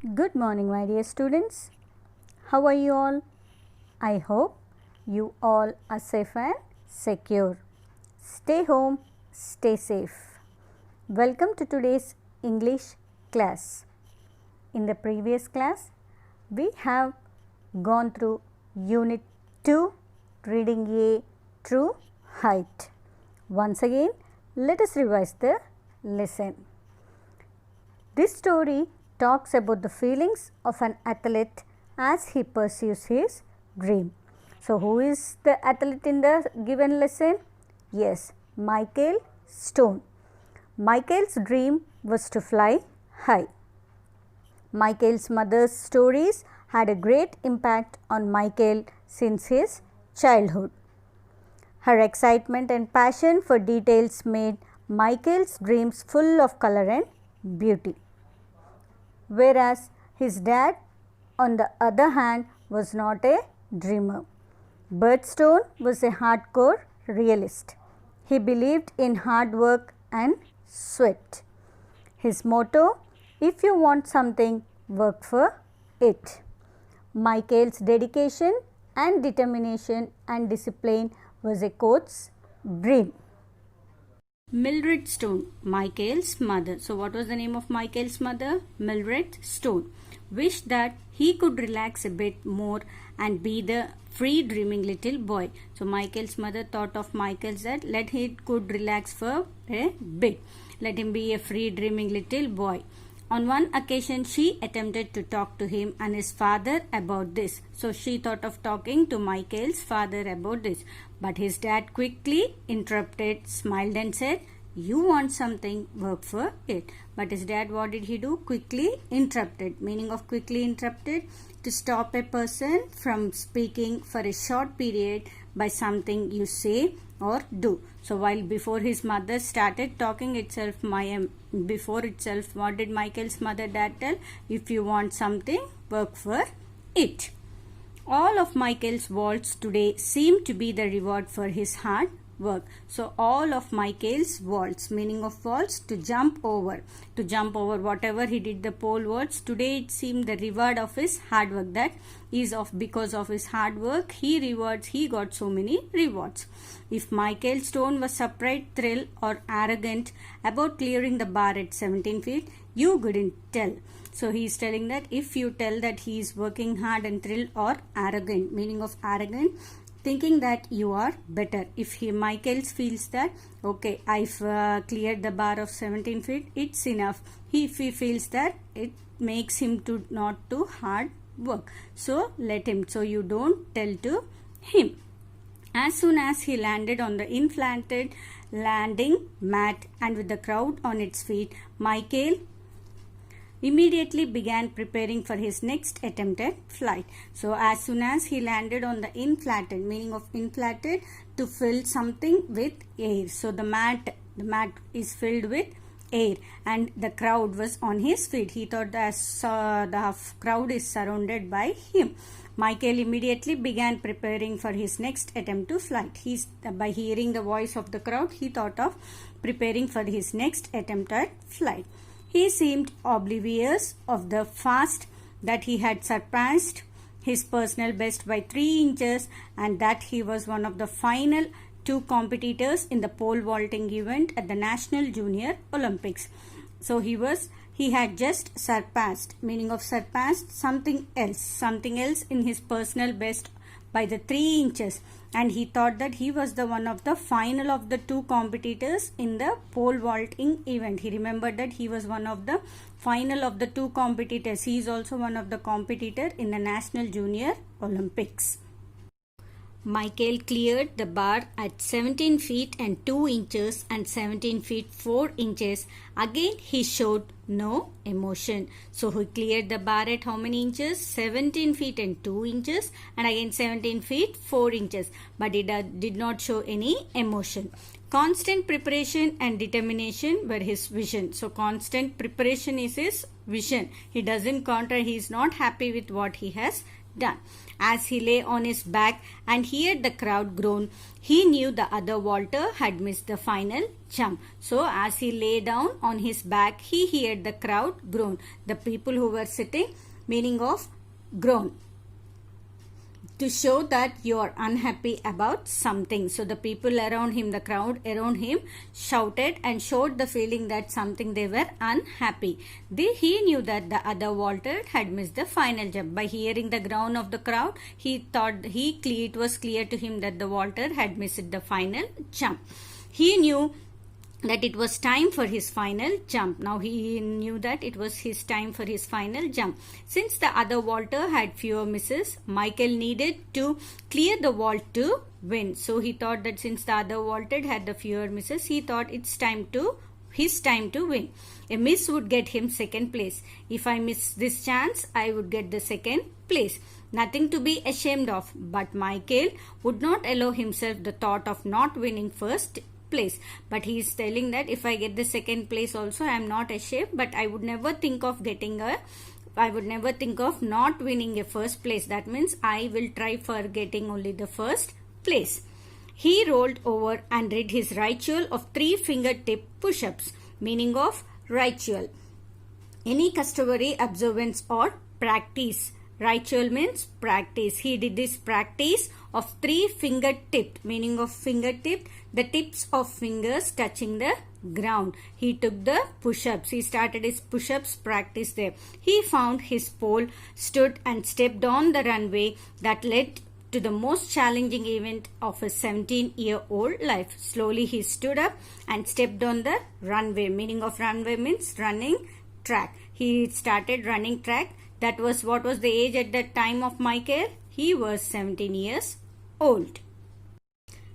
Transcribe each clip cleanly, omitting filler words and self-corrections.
Good morning, my dear students. How are you all? I hope you all are safe and secure. Stay home, stay safe. Welcome to today's English class. In the previous class, we have gone through Unit 2, Reading A, True Height. Once again, let us revise the lesson. This story talks about the feelings of an athlete as he pursues his dream. So, who is the athlete in the given lesson? Yes, Michael Stone. Michael's dream was to fly high. Michael's mother's stories had a great impact on Michael since his childhood. Her excitement and passion for details made Michael's dreams full of color and beauty. Whereas his dad, on the other hand, was not a dreamer. Bert Stone was a hardcore realist. He believed in hard work and sweat. His motto, if you want something, work for it. Michael's dedication and determination and discipline was a coach's dream. Mildred Stone, Michael's mother. So, what was the name of Michael's mother? Mildred Stone. Wished that he could relax a bit more and be the free dreaming little boy. So, Michael's mother thought of Michael's that let him could relax for a bit. Let him be a free dreaming little boy. On one occasion, she attempted to talk to him and his father about this. So, she thought of talking to Michael's father about this. But his dad quickly interrupted, smiled and said, you want something, work for it. But his dad, what did he do? Quickly interrupted. Meaning of quickly interrupted, to stop a person from speaking for a short period by something you say or do. So while before his mother started talking itself, what did Michael's mother dad tell? If you want something, work for it. All of Michael's vaults today seem to be the reward for his hard work. So all of Michael's vaults, meaning of vaults, to jump over whatever he did the pole vaults. Today it seemed the reward of his hard work, that is because of his hard work he got so many rewards. If Michael Stone was surprised, thrilled or arrogant about clearing the bar at 17 feet, you couldn't tell. So he is telling that if you tell that he is working hard and thrilled or arrogant, meaning of arrogant, thinking that you are better. If Michael feels that, okay, I've cleared the bar of 17 feet, it's enough. If he feels that, it makes him to not do hard work. So let him. So you don't tell to him. As soon as he landed on the inflated landing mat and with the crowd on its feet, Michael immediately began preparing for his next attempt at flight. So as soon as he landed on the inflated, meaning of inflated, to fill something with air. So the mat is filled with air and the crowd was on his feet. He thought that the crowd is surrounded by him. Michael immediately began preparing for his next attempt to flight. By hearing the voice of the crowd, he thought of preparing for his next attempt at flight. He seemed oblivious of the fact that he had surpassed his personal best by 3 inches and that he was one of the final 2 competitors in the pole vaulting event at the National Junior Olympics. So he had just surpassed, meaning of surpassed something else in his personal best by the 3 inches, and he thought that he was the one of the final of the 2 competitors in the pole vaulting event. He remembered that he was one of the final of the 2 competitors. He is also one of the competitor in the National Junior Olympics. Michael cleared the bar at 17 feet and 2 inches and 17 feet 4 inches. Again, he showed no emotion. So, he cleared the bar at how many inches? 17 feet and 2 inches and again 17 feet 4 inches. But he did not show any emotion. Constant preparation and determination were his vision. So, constant preparation is his vision. He doesn't he is not happy with what he has done. As he lay on his back and heard the crowd groan, he knew the other Walter had missed the final jump. So as he lay down on his back, he heard the crowd groan. The people who were sitting, meaning of groan, to show that you are unhappy about something. So the people around him, the crowd around him, shouted and showed the feeling that something they were unhappy. He knew that the other Walter had missed the final jump. By hearing the groan of the crowd, he thought it was clear to him that the Walter had missed the final jump. He knew that it was time for his final jump. Now he knew that it was his time for his final jump. Since the other Walter had fewer misses, Michael needed to clear the vault to win. So he thought that since the other Walter had the fewer misses, he thought it's his time to win. A miss would get him second place. If I miss this chance, I would get the second place. Nothing to be ashamed of. But Michael would not allow himself the thought of not winning first place. But he is telling that if I get the second place also, I am not ashamed, but I would never think of not winning a first place. That means I will try for getting only the first place. He rolled over and did his ritual of 3 fingertip push-ups, meaning of ritual, any customary observance or practice. Ritual means practice. He did this practice of 3 fingertip, meaning of fingertip, the tips of fingers touching the ground. He took the push-ups. He started his push-ups practice there. He found his pole, stood and stepped on the runway that led to the most challenging event of his 17-year-old life. Slowly he stood up and stepped on the runway. Meaning of runway means running track. He started running track. That was what was the age at that time of Michael? He was 17 years old.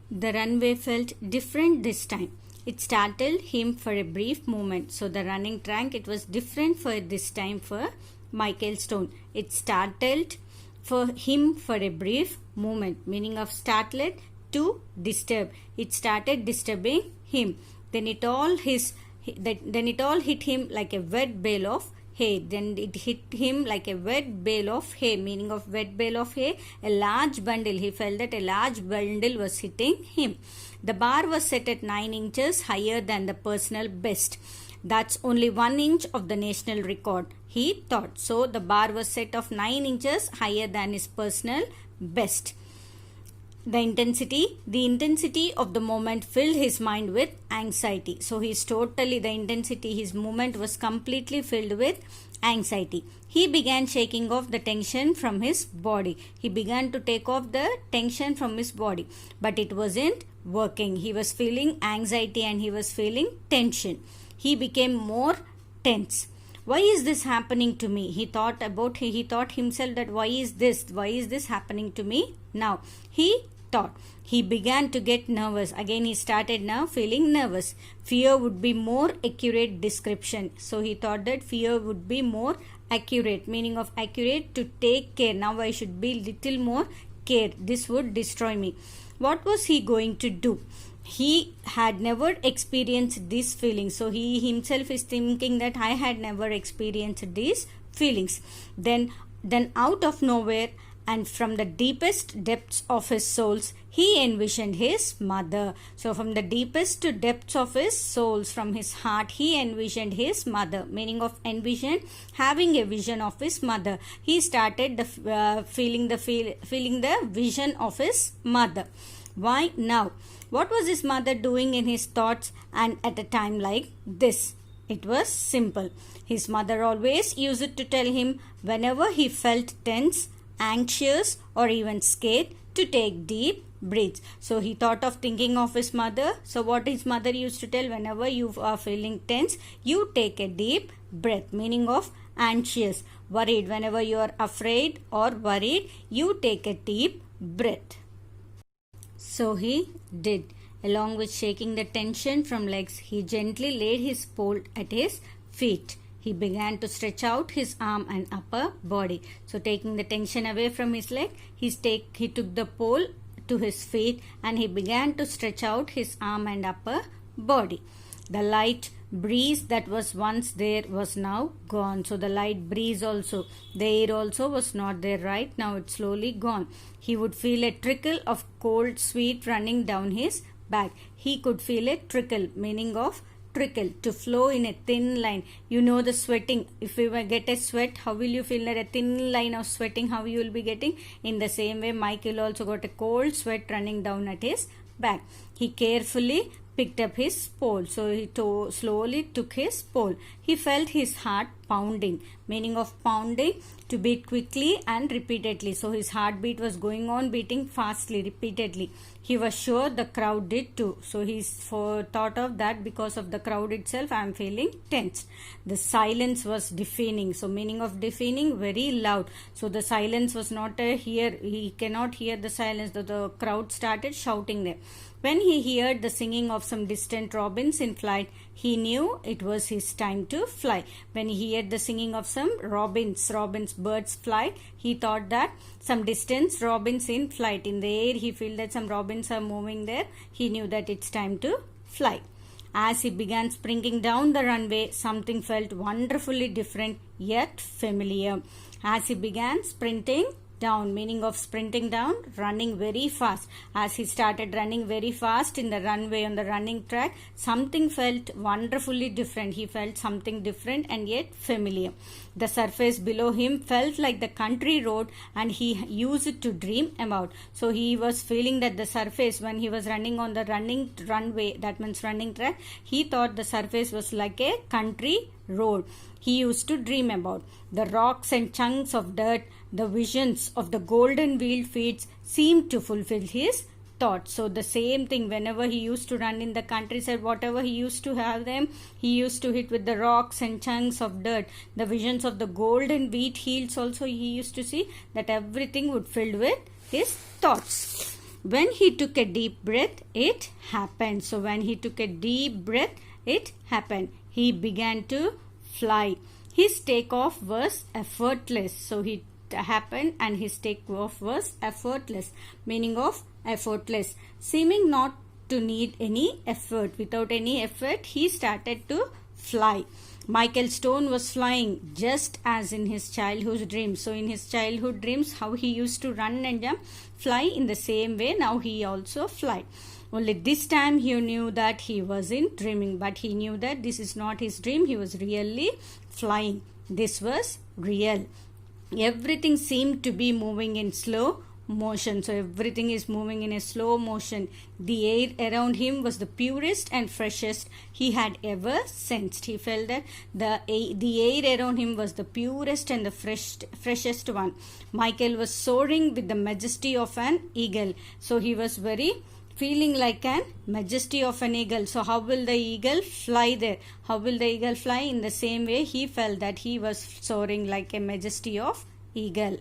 The runway felt different this time. It startled him for a brief moment. So the running track, it was different for this time for Michael Stone. It startled for him for a brief moment, meaning of startled, to disturb. It started disturbing him. Then it all hit him like a wet bale of hay. Then it hit him like a wet bale of hay, meaning of wet bale of hay, a large bundle. He felt that a large bundle was hitting him. The bar was set at 9 inches higher than the personal best. That's only 1 inch of the national record, he thought. So the bar was set of 9 inches higher than his personal best. The intensity of the moment filled his mind with anxiety. So his movement was completely filled with anxiety. He began shaking off the tension from his body. He began to take off the tension from his body, but it wasn't working. He was feeling anxiety and he was feeling tension. He became more tense. Why is this happening to me? He thought himself that why is this happening to me now? He thought. He began to get nervous. Again he started now feeling nervous. Fear would be more accurate description. So he thought that fear would be more accurate, meaning of accurate, to take care. Now I should be little more care. This would destroy me. What was he going to do? He had never experienced these feelings. So he himself is thinking that I had never experienced these feelings. Then out of nowhere and from the deepest depths of his souls, he envisioned his mother. So from the deepest depths of his souls, from his heart, he envisioned his mother. Meaning of envision, having a vision of his mother. He started feeling the vision of his mother. Why now? What was his mother doing in his thoughts and at a time like this? It was simple. His mother always used to tell him whenever he felt tense, anxious or even scared, to take deep breaths. So he thought of thinking of his mother. So what his mother used to tell, whenever you are feeling tense, you take a deep breath. Meaning of anxious, worried, whenever you are afraid or worried, you take a deep breath. So he did. Along with shaking the tension from legs, he gently laid his pole at his feet. He began to stretch out his arm and upper body. So taking the tension away from his leg, he took the pole to his feet and he began to stretch out his arm and upper body. The light breeze that was once there was now gone. So the light breeze also, the air also was not there right now, it's slowly gone. He would feel a trickle of cold sweat running down his back. He could feel a trickle, meaning of trickle, to flow in a thin line. You know the sweating, if you get a sweat, how will you feel? That a thin line of sweating, how you will be getting? In the same way, Michael also got a cold sweat running down at his back. He carefully picked up his pole. So he slowly took his pole. He felt his heart pounding, meaning of pounding, to beat quickly and repeatedly. So his heartbeat was going on beating fastly, repeatedly. He was sure the crowd did too. So he thought of that, because of the crowd itself I am feeling tense. The silence was deafening. So meaning of deafening, very loud. So the silence was not here. He cannot hear the silence. The crowd started shouting there. When he heard the singing of some distant robins in flight, he knew it was his time to fly. When he heard the singing of some robins, birds flight, he thought that some distant robins in flight. In the air, he felt that some robins are moving there. He knew that it's time to fly. As he began springing down the runway, something felt wonderfully different yet familiar. As he began sprinting down, meaning of sprinting down, running very fast. As he started running very fast in the runway, on the running track, something felt wonderfully different. He felt something different and yet familiar. The surface below him felt like the country road and he used it to dream about. So he was feeling that the surface, when he was running on the runway, that means running track, he thought the surface was like a country road he used to dream about. The rocks and chunks of dirt, the visions of the golden wheeled fields seemed to fulfill his thoughts. So the same thing, whenever he used to run in the countryside, whatever he used to have them, he used to hit with the rocks and chunks of dirt. The visions of the golden wheat fields also he used to see, that everything would fill with his thoughts. When he took a deep breath, it happened. So when he took a deep breath, it happened. He began to fly. His takeoff was effortless. So he happened and his takeoff was effortless, meaning of effortless, seeming not to need any effort. Without any effort, he started to fly. Michael Stone was flying just as in his childhood dreams. So in his childhood dreams, how he used to run and jump, fly, in the same way now he also fly. Only this time he knew that he wasn't dreaming, but he knew that this is not his dream. He was really flying. This was real. Everything seemed to be moving in slow motion. So everything is moving in a slow motion. The air around him was the purest and freshest he had ever sensed. He felt that the air around him was the purest and the freshest one. Michael was soaring with the majesty of an eagle. So he was very feeling like an majesty of an eagle. So how will the eagle fly there? How will the eagle fly? In the same way, he felt that he was soaring like a majesty of eagle.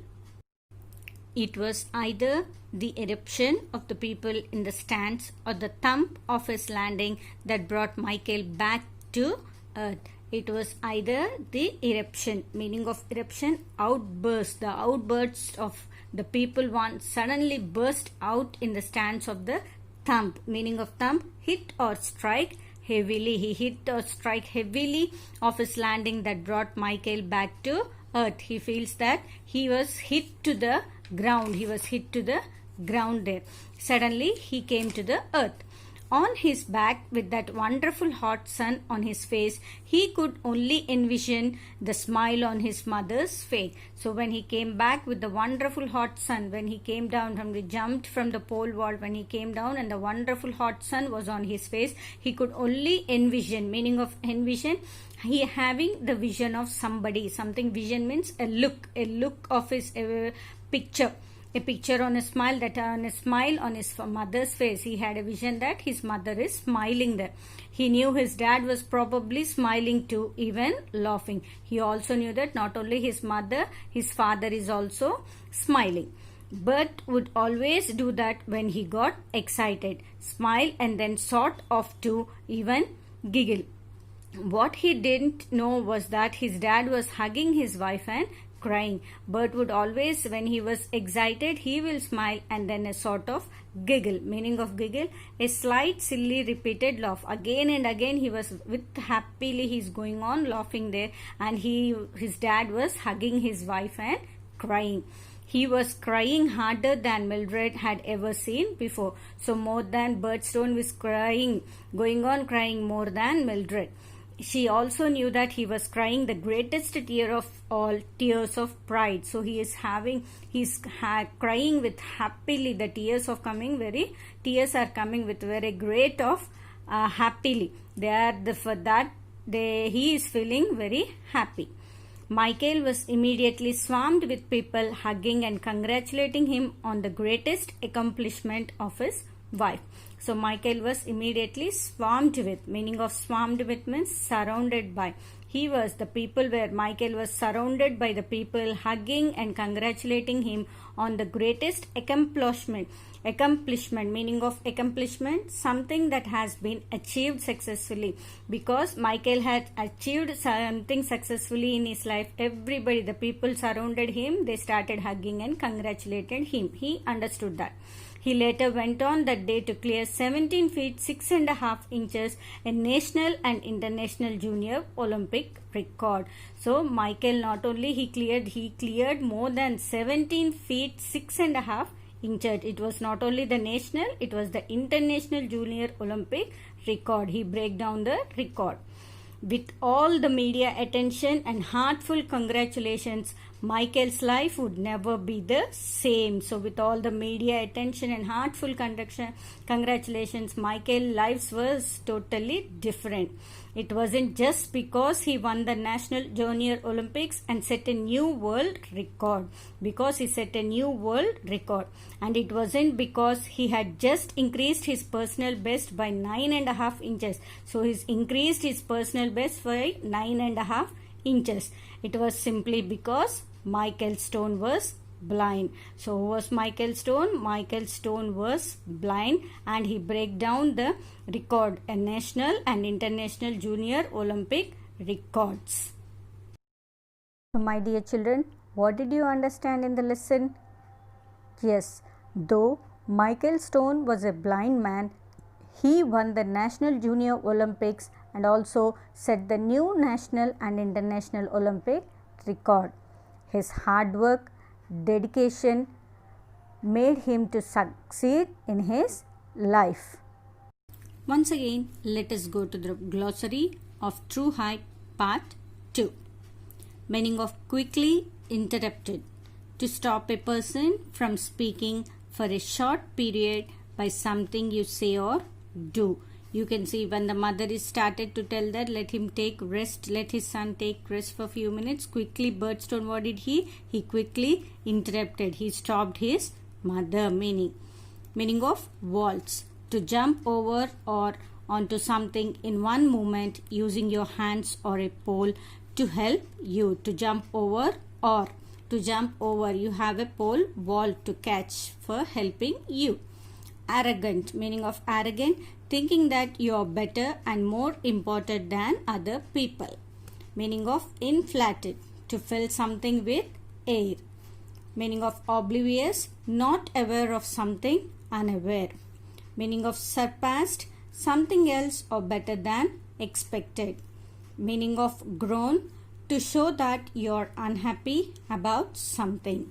It was either the eruption of the people in the stands or the thump of his landing that brought Michael back to earth. It was either the eruption, meaning of eruption, outburst. The outbursts of the people once suddenly burst out in the stands of the thump, meaning of thump, hit or strike heavily. He hit or strike heavily of his landing that brought Michael back to earth. He feels that he was hit to the ground. He was hit to the ground there. Suddenly he came to the earth. On his back, with that wonderful hot sun on his face, he could only envision the smile on his mother's face. So when he came back with the wonderful hot sun, when he came down from the jumped from the pole vault, when he came down and the wonderful hot sun was on his face, he could only envision, meaning of envision, he having the vision of somebody. Something, vision means a look of his picture. A picture on a smile, that on a smile on his mother's face. He had a vision that his mother is smiling there. He knew his dad was probably smiling too, even laughing. He also knew that not only his mother, his father is also smiling. Bert would always do that when he got excited. Smile and then sort of to even giggle. What he didn't know was that his dad was hugging his wife and crying. Bert would always, when he was excited, he will smile and then a sort of giggle. Meaning of giggle, a slight silly repeated laugh. Again and again he was with happily he's going on laughing there, and his dad was hugging his wife and crying. He was crying harder than Mildred had ever seen before. So more than Bert Stone was crying, going on crying more than Mildred. She also knew that he was crying the greatest tear of all, tears of pride. So he's crying with happily. The tears are coming with very great of happily. He is feeling very happy. Michael was immediately swarmed with people hugging and congratulating him on the greatest accomplishment of his wife. So Michael was immediately swarmed with. Meaning of swarmed with means surrounded by. Michael was surrounded by the people hugging and congratulating him on the greatest accomplishment. Meaning of accomplishment, something that has been achieved successfully. Because Michael had achieved something successfully in his life, everybody, the people surrounded him, they started hugging and congratulated him. He understood that. He later went on that day to clear 17 feet 6.5 inches, a national and international junior Olympic record. So Michael not only he cleared more than 17 feet 6.5 inches. It was not only the national, it was the international junior Olympic record. He broke down the record. With all the media attention and heartful congratulations, Michael's life would never be the same. So with all the media attention and heartful congratulations, Michael's life was totally different. It wasn't just because he won the National Junior Olympics and set a new world record. And it wasn't because he had just increased his personal best by 9.5 inches. So he's increased his personal best by 9.5 inches. It was simply because Michael Stone was blind. So who was Michael Stone? Michael Stone was blind, and he broke down the record, a national and international junior Olympic records. So my dear children, what did you understand in the lesson? Yes, though Michael Stone was a blind man, he won the National Junior Olympics and also set the new national and international Olympic record. His hard work, dedication made him to succeed in his life. Once again, let us go to the glossary of True Hype Part 2. Meaning of quickly interrupted. To stop a person from speaking for a short period by something you say or do. You can see when the mother is started to tell that let him take rest, let his son take rest for a few minutes. Quickly Bert Stone, what did he? He quickly interrupted. He stopped his mother. Meaning of waltz. To jump over or onto something in one movement using your hands or a pole to help you. To jump over or to jump over. You have a pole, wall to catch for helping you. Arrogant. Meaning of arrogant. Thinking that you are better and more important than other people. Meaning of inflated. To fill something with air. Meaning of oblivious. Not aware of something, unaware. Meaning of surpassed. Something else or better than expected. Meaning of groan. To show that you are unhappy about something.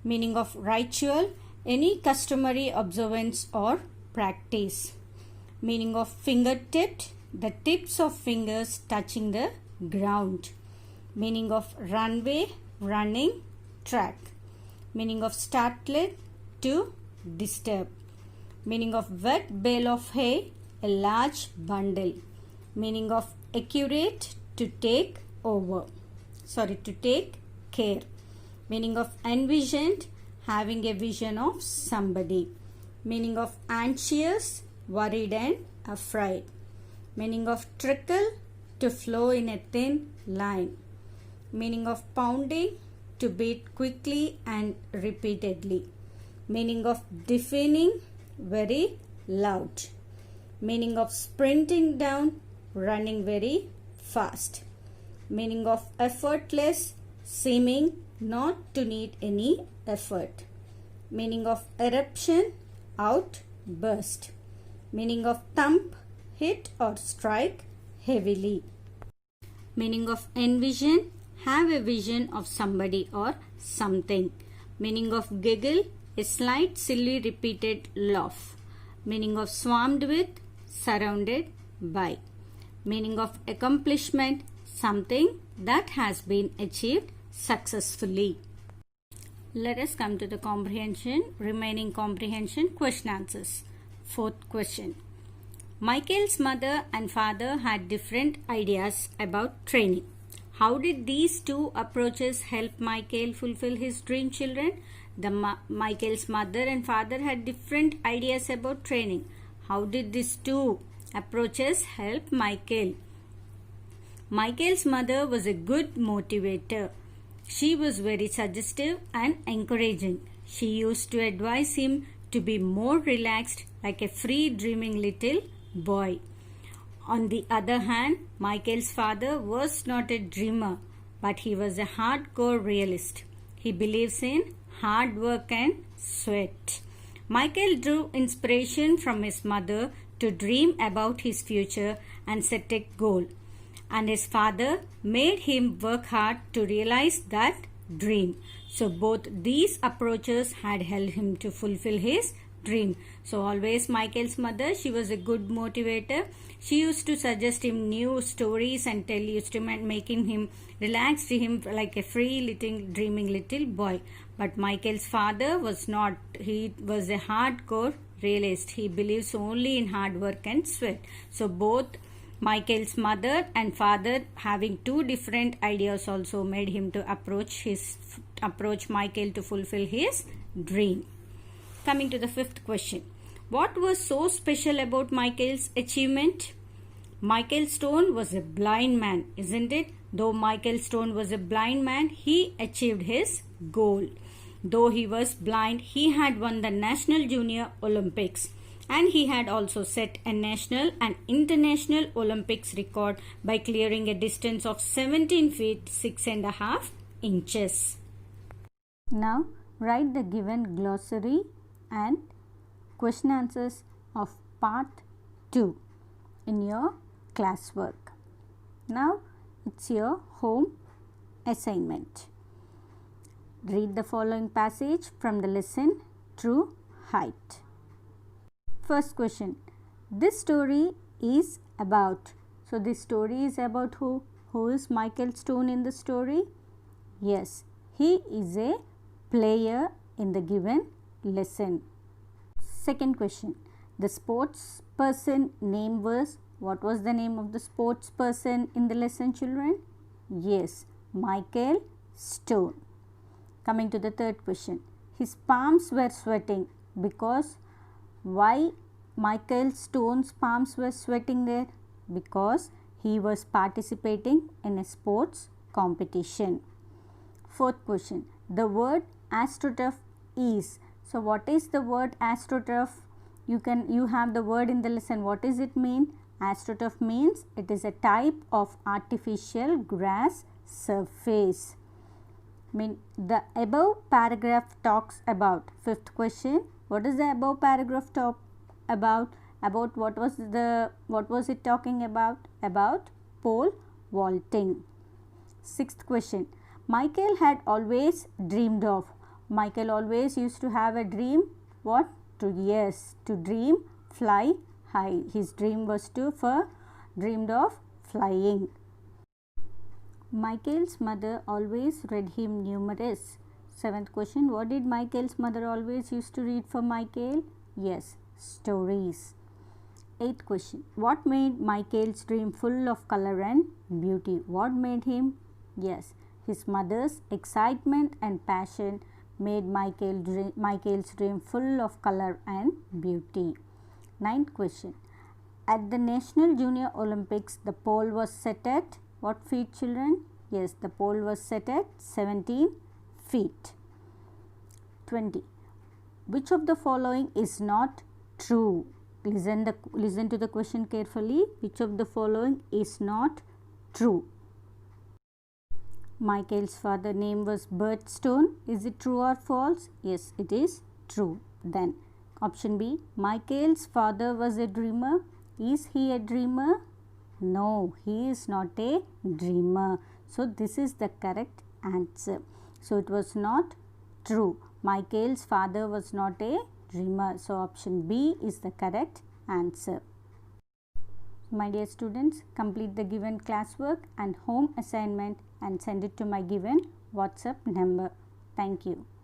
Meaning of ritual. Any customary observance or practice. Meaning of fingertipped, the tips of fingers touching the ground. Meaning of runway, running track. Meaning of startlet, to disturb. Meaning of wet bale of hay, a large bundle. Meaning of accurate, to take care. Meaning of envisioned, having a vision of somebody. Meaning of anxious, worried and afraid. Meaning of trickle, to flow in a thin line. Meaning of pounding, to beat quickly and repeatedly. Meaning of deafening, very loud. Meaning of sprinting down, running very fast. Meaning of effortless, seeming not to need any effort. Meaning of eruption, outburst. Meaning of thump, hit or strike heavily. Meaning of envision, have a vision of somebody or something. Meaning of giggle, a slight silly repeated laugh. Meaning of swarmed with, surrounded by. Meaning of accomplishment, something that has been achieved successfully. Let us come to the remaining comprehension question answers. Fourth question. Michael's mother and father had different ideas about training. How did these two approaches help Michael fulfill his dream children? Michael's mother and father had different ideas about training. How did these two approaches help Michael? Michael's mother was a good motivator. She was very suggestive and encouraging. She used to advise him to be more relaxed, like a free dreaming little boy. On the other hand, Michael's father was not a dreamer, but he was a hardcore realist. He believes in hard work and sweat. Michael drew inspiration from his mother to dream about his future and set a goal. And his father made him work hard to realize that dream. So both these approaches had helped him to fulfill his dream. So always Michael's mother, she was a good motivator. She used to suggest him new stories and used to making him relax to him like a free little dreaming little boy. But Michael's father was not. He was a hardcore realist. He believes only in hard work and sweat. So both Michael's mother and father having two different ideas also made him to approach Michael to fulfill his dream. Coming to the fifth question. What was so special about Michael's achievement? Michael Stone was a blind man, isn't it? Though Michael Stone was a blind man, he achieved his goal. Though he was blind, he had won the National Junior Olympics. And he had also set a national and international Olympics record by clearing a distance of 17 feet 6.5 inches. Now write the given glossary and question answers of part 2 in your classwork. Now it's your home assignment. Read the following passage from the lesson True Height. First question. This story is about. So this story is about who? Who is Michael Stone in the story? Yes, he is a player in the given lesson. Second question. The sports person name was. What was the name of the sports person in the lesson, children? Yes, Michael Stone. Coming to the third question. His palms were sweating because. Why Michael Stone's palms were sweating there? Because he was participating in a sports competition. Fourth question. The word astroturf is. So what is the word astroturf? You have the word in the lesson. What does it mean? Astroturf means it is a type of artificial grass surface. The above paragraph talks about. Fifth question. What is the above paragraph talk about? About what was it talking about? About pole vaulting. Sixth question. Michael had always dreamed of. Michael always used to have a dream. What? To dream fly high. His dream was dreamed of flying. Michael's mother always read him numerous. Seventh question. What did Michael's mother always used to read for Michael? Yes, stories. Eighth question. What made Michael's dream full of color and beauty? What made him? Yes, his mother's excitement and passion made Michael's dream full of color and beauty. Ninth question. At the National Junior Olympics, the pole was set at what feet, children? Yes, the pole was set at 17 feet. 20. Which of the following is not true? Listen to the question carefully. Which of the following is not true? Michael's father name was Birdstone. Is it true or false? Yes, it is true. Then option B, Michael's father was a dreamer. Is he a dreamer? No, he is not a dreamer. So this is the correct answer. So it was not true. Michael's father was not a dreamer. So option B is the correct answer. My dear students, complete the given classwork and home assignment and send it to my given WhatsApp number. Thank you.